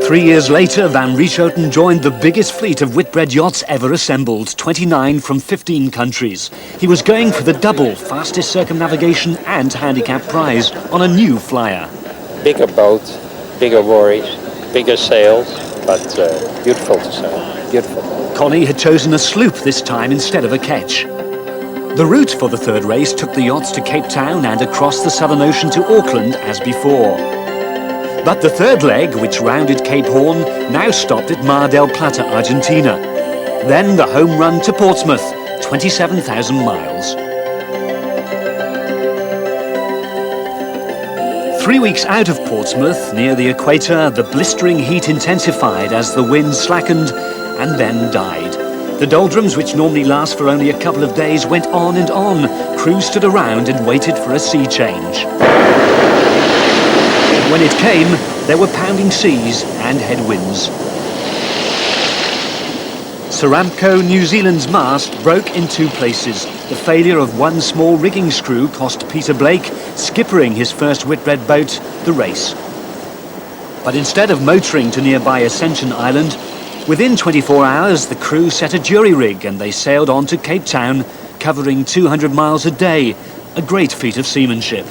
3 years later, Van Rietschoten joined the biggest fleet of Whitbread yachts ever assembled, 29 from 15 countries. He was going for the double fastest circumnavigation and handicap prize on a new flyer. Bigger boat, bigger worries, bigger sails, but beautiful to sail, beautiful. Connie had chosen a sloop this time instead of a ketch. The route for the third race took the yachts to Cape Town and across the Southern Ocean to Auckland as before. But the third leg, which rounded Cape Horn, now stopped at Mar del Plata, Argentina. Then the home run to Portsmouth, 27,000 miles. 3 weeks out of Portsmouth, near the equator, the blistering heat intensified as the wind slackened and then died. The doldrums, which normally last for only a couple of days, went on and on. Crew stood around and waited for a sea change. When it came, there were pounding seas and headwinds. Saramco New Zealand's mast broke in 2 places. The failure of one small rigging screw cost Peter Blake, skippering his first Whitbread boat, the race. But instead of motoring to nearby Ascension Island, within 24 hours the crew set a jury rig and they sailed on to Cape Town, covering 200 miles a day, a great feat of seamanship.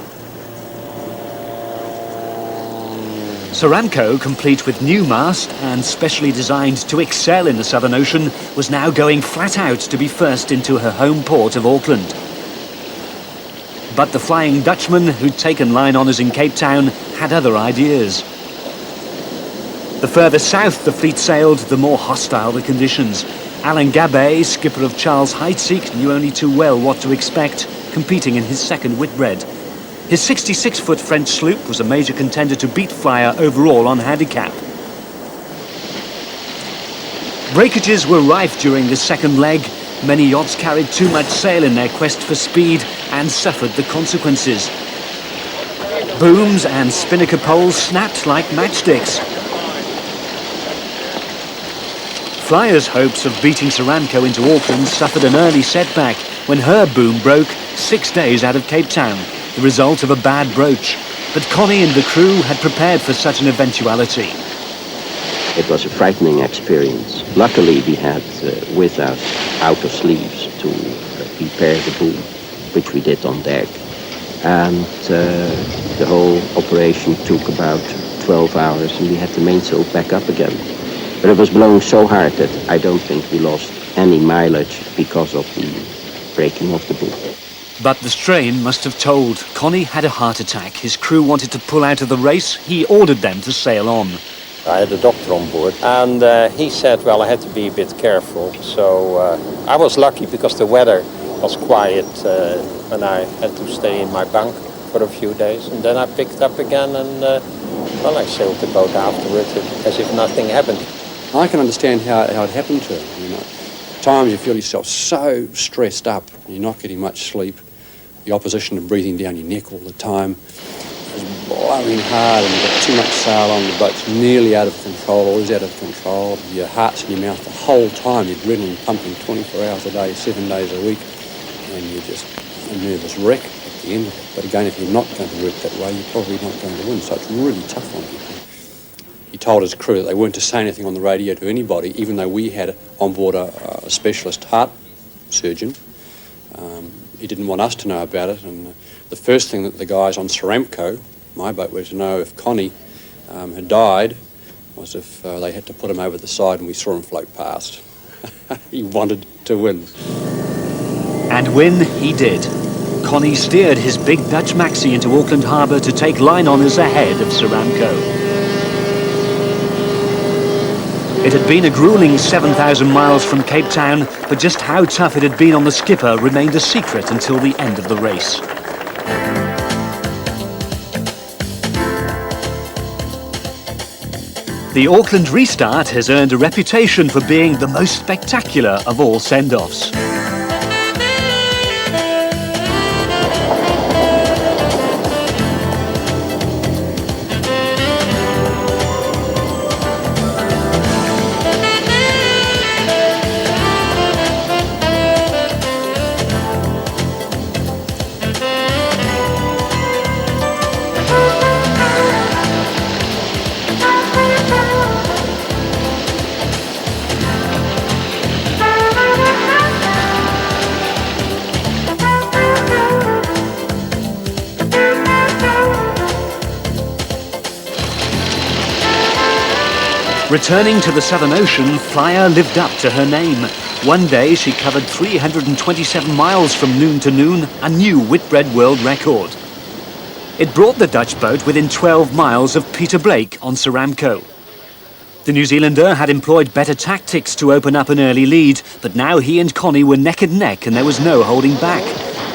Saramco, complete with new mast and specially designed to excel in the Southern Ocean, was now going flat out to be first into her home port of Auckland. But the Flying Dutchman, who'd taken line honours in Cape Town, had other ideas. The further south the fleet sailed, the more hostile the conditions. Alan Gabet, skipper of Charles Heitseek, knew only too well what to expect, competing in his second Whitbread. His 66-foot French sloop was a major contender to beat Flyer overall on handicap. Breakages were rife during the second leg. Many yachts carried too much sail in their quest for speed and suffered the consequences. Booms and spinnaker poles snapped like matchsticks. Flyer's hopes of beating Saramco into Auckland suffered an early setback when her boom broke 6 days out of Cape Town, the result of a bad broach. But Connie and the crew had prepared for such an eventuality. It was a frightening experience. Luckily we had with us outer sleeves to repair the boom, which we did on deck. And the whole operation took about 12 hours and we had the mainsail back up again. But it was blowing so hard that I don't think we lost any mileage because of the breaking of the boom. But the strain must have told. Connie had a heart attack. His crew wanted to pull out of the race. He ordered them to sail on. I had a doctor on board and he said, well, I had to be a bit careful. So I was lucky because the weather was quiet and I had to stay in my bunk for a few days. And then I picked up again and well, I sailed the boat afterwards as if nothing happened. I can understand how it happened to him. You know, at times you feel yourself so stressed up, you're not getting much sleep. The opposition of breathing down your neck all the time. It's blowing hard and you've got too much sail on, the boat's nearly out of control, always out of control. Your heart's in your mouth the whole time, your adrenaline pumping 24 hours a day, 7 days a week, and you're just a nervous wreck at the end of it. But again, if you're not going to work that way, you're probably not going to win, so it's really tough on people. He told his crew that they weren't to say anything on the radio to anybody, even though we had on board a specialist heart surgeon. He didn't want us to know about it, and the first thing that the guys on Saramco, my boat, were to know if Connie had died was if they had to put him over the side and we saw him float past. He wanted to win. And win he did. Connie steered his big Dutch maxi into Auckland Harbour to take line honours ahead of Saramco. It had been a grueling 7,000 miles from Cape Town, but just how tough it had been on the skipper remained a secret until the end of the race. The Auckland restart has earned a reputation for being the most spectacular of all send-offs. Returning to the Southern Ocean, Flyer lived up to her name. One day she covered 327 miles from noon to noon, a new Whitbread world record. It brought the Dutch boat within 12 miles of Peter Blake on Saramco. The New Zealander had employed better tactics to open up an early lead, but now he and Connie were neck and neck and there was no holding back.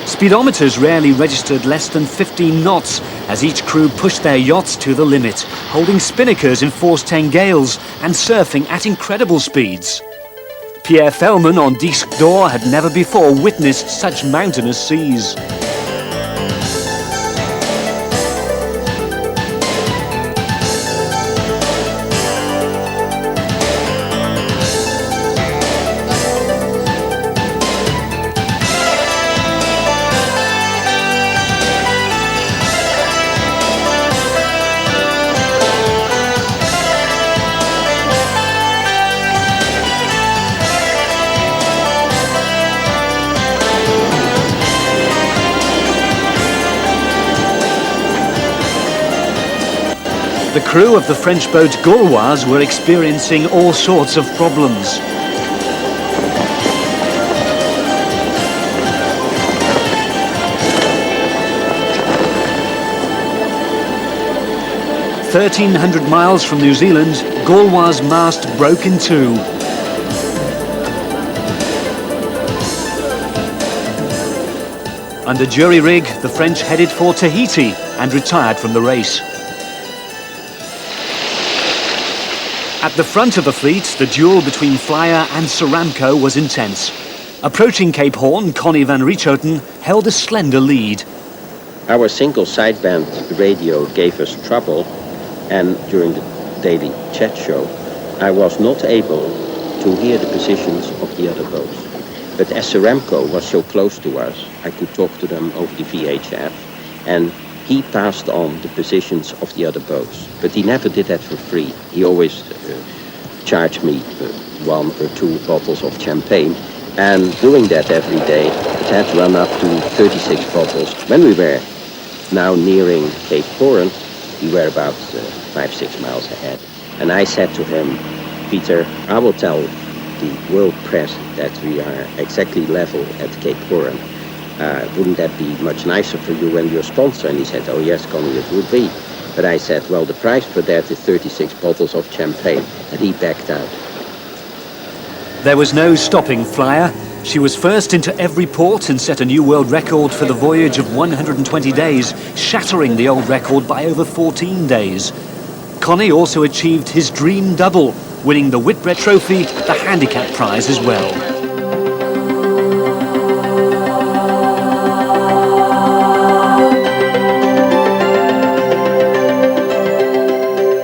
Speedometers rarely registered less than 15 knots as each crew pushed their yachts to the limit, holding spinnakers in force 10 gales and surfing at incredible speeds. Pierre Fellman on Disque d'Or had never before witnessed such mountainous seas. The crew of the French boat Gauloise were experiencing all sorts of problems. "1,300 miles from New Zealand, Gauloise mast broke in two. Under jury rig, the French headed for Tahiti and retired from the race. At the front of the fleet, the duel between Flyer and Saramco was intense. Approaching Cape Horn, Connie van Rietschoten held a slender lead. Our single sideband radio gave us trouble, and during the daily chat show, I was not able to hear the positions of the other boats. But as Saramco was so close to us, I could talk to them over the VHF, and he passed on the positions of the other boats, but he never did that for free. He always charged me 1 or 2 bottles of champagne, and doing that every day, it had run up to 36 bottles. When we were now nearing Cape Horn, we were about 5-6 miles ahead. And I said to him, Peter, I will tell the world press that we are exactly level at Cape Horn. Wouldn't that be much nicer for you and your sponsor? And he said, oh yes, Connie, it would be. But I said, well, the price for that is 36 bottles of champagne. And he backed out. There was no stopping Flyer. She was first into every port and set a new world record for the voyage of 120 days, shattering the old record by over 14 days. Connie also achieved his dream double, winning the Whitbread Trophy, the handicap prize as well.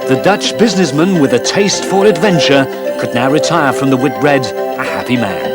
The Dutch businessman with a taste for adventure could now retire from the Whitbread a happy man.